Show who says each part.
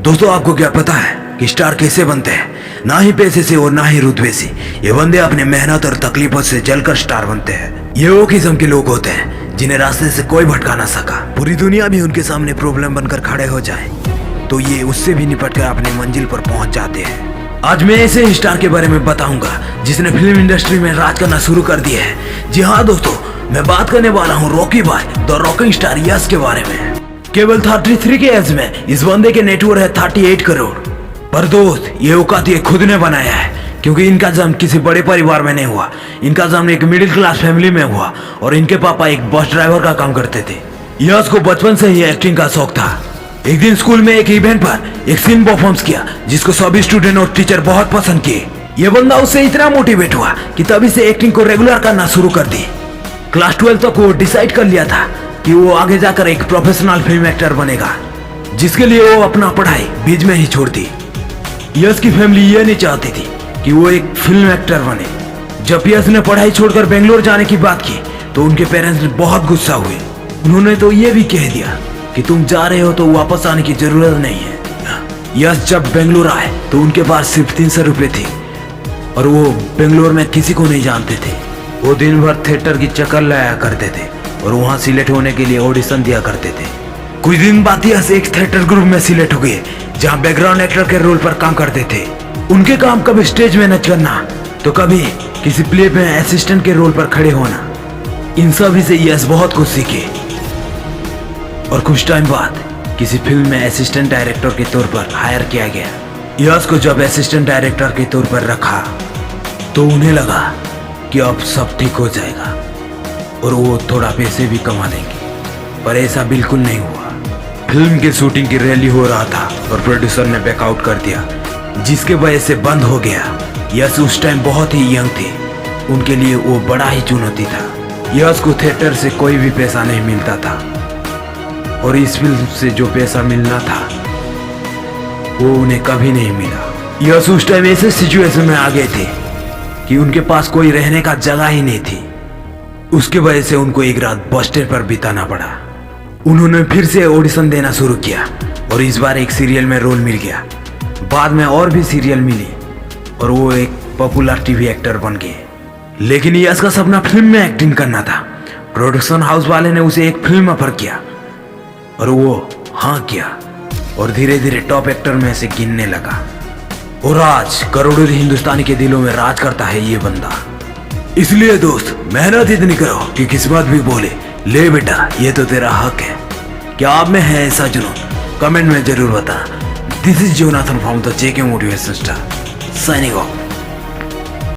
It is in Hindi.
Speaker 1: दोस्तों आपको क्या पता है कि स्टार कैसे बनते हैं? ना ही पैसे से और ना ही रुतबे से। ये बंदे अपने मेहनत और तकलीफों से जलकर स्टार बनते हैं। ये वो किस्म के लोग होते हैं जिन्हें रास्ते से कोई भटका ना सका। पूरी दुनिया भी उनके सामने प्रॉब्लम बनकर खड़े हो जाए तो ये उससे भी निपट कर अपनी मंजिल पर पहुंच जाते हैं। आज मैं ऐसे स्टार के बारे में बताऊंगा जिसने फिल्म इंडस्ट्री में राज करना शुरू कर दिया है। जी हाँ दोस्तों, मैं बात करने वाला हूँ रॉकी भाई द रॉकिंग स्टार यश के बारे में। केवल 33 के एज में इस बंदे के नेटवर्थ है 38 करोड़। पर दोस्त ये औकात ये खुद ने बनाया है, क्योंकि इनका जन्म किसी बड़े परिवार में नहीं हुआ। इनका जन्म एक मिडिल क्लास फैमिली में हुआ और इनके पापा एक बस ड्राइवर का काम करते थे। यश को बचपन से ही एक्टिंग का शौक था। एक दिन स्कूल में एक इवेंट पर एक सीन परफॉर्म किया जिसको सभी स्टूडेंट और टीचर बहुत पसंद किए। ये बंदा उससे इतना मोटिवेट हुआ कि तभी से एक्टिंग को रेगुलर करना शुरू कर दी। क्लास 12 तक वो डिसाइड कर लिया था कि वो आगे जाकर एक प्रोफेशनल फिल्म एक्टर बनेगा, जिसके लिए वो अपना पढ़ाई बीच में ही छोड़ दी। यश की फैमिली ये नहीं चाहती थी कि वो एक फिल्म एक्टर बने। जब यश ने पढ़ाई छोड़कर बेंगलोर जाने की बात की तो उनके पेरेंट्स ने बहुत गुस्सा हुए। उन्होंने तो ये भी कह दिया कि तुम जा रहे हो तो वापस आने की जरूरत नहीं है। यश जब बेंगलोर आए तो उनके पास सिर्फ 300 रुपए थे और वो बेंगलोर में किसी को नहीं जानते थे। वो दिन भर थिएटर की चक्कर लाया करते थे और वहाँ सिलेक्ट होने के लिए ऑडिशन दिया करते थे। कुछ दिन बाद यश एक थिएटर ग्रुप में सिलेक्ट हो गए जहाँ बैकग्राउंड एक्टर के रोल पर काम करते थे। उनके काम कभी स्टेज में नच करना तो कभी किसी प्ले में असिस्टेंट के रोल पर खड़े होना। इन सभी से यश बहुत कुछ सीखे और कुछ टाइम बाद किसी फिल्म में असिस्टेंट डायरेक्टर के तौर पर हायर किया गया। यश को जब असिस्टेंट डायरेक्टर के तौर पर रखा तो उन्हें लगा कि अब सब ठीक हो जाएगा और वो थोड़ा पैसे भी कमा लेंगे, पर ऐसा बिल्कुल नहीं हुआ। फिल्म की शूटिंग की रैली हो रहा था और प्रोड्यूसर ने बैकआउट कर दिया, जिसके वजह से बंद हो गया। यश उस टाइम बहुत ही यंग थे, उनके लिए वो बड़ा ही चुनौती था। यश को थिएटर से कोई भी पैसा नहीं मिलता था और इस फिल्म से जो पैसा मिलना था वो उन्हें कभी नहीं मिला। यश उस टाइम ऐसे सिचुएशन में आ गए थे कि उनके पास कोई रहने का जगह ही नहीं थी। उसके वजह से उनको एक रात बस स्टैंड पर बिताना पड़ा। उन्होंने फिर से ऑडिशन देना शुरू किया और इस बार एक सीरियल में रोल मिल गया। बाद में और भी सीरियल मिली और वो एक पॉपुलर टीवी एक्टर बन गए। लेकिन यश का सपना फिल्म में एक्टिंग करना था। प्रोडक्शन हाउस वाले ने उसे एक फिल्म ऑफर किया और वो हाँ किया और धीरे धीरे टॉप एक्टर में से गिनने लगा। और आज करोड़ों हिंदुस्तानी के दिलों में राज करता है ये बंदा। इसलिए दोस्त, मेहनत इतनी करो कि किस्मत भी बोले ले बेटा ये तो तेरा हक है। क्या आप में है ऐसा जुनून? कमेंट में जरूर बताना। This is Jonathan from the JK motivation star, signing off.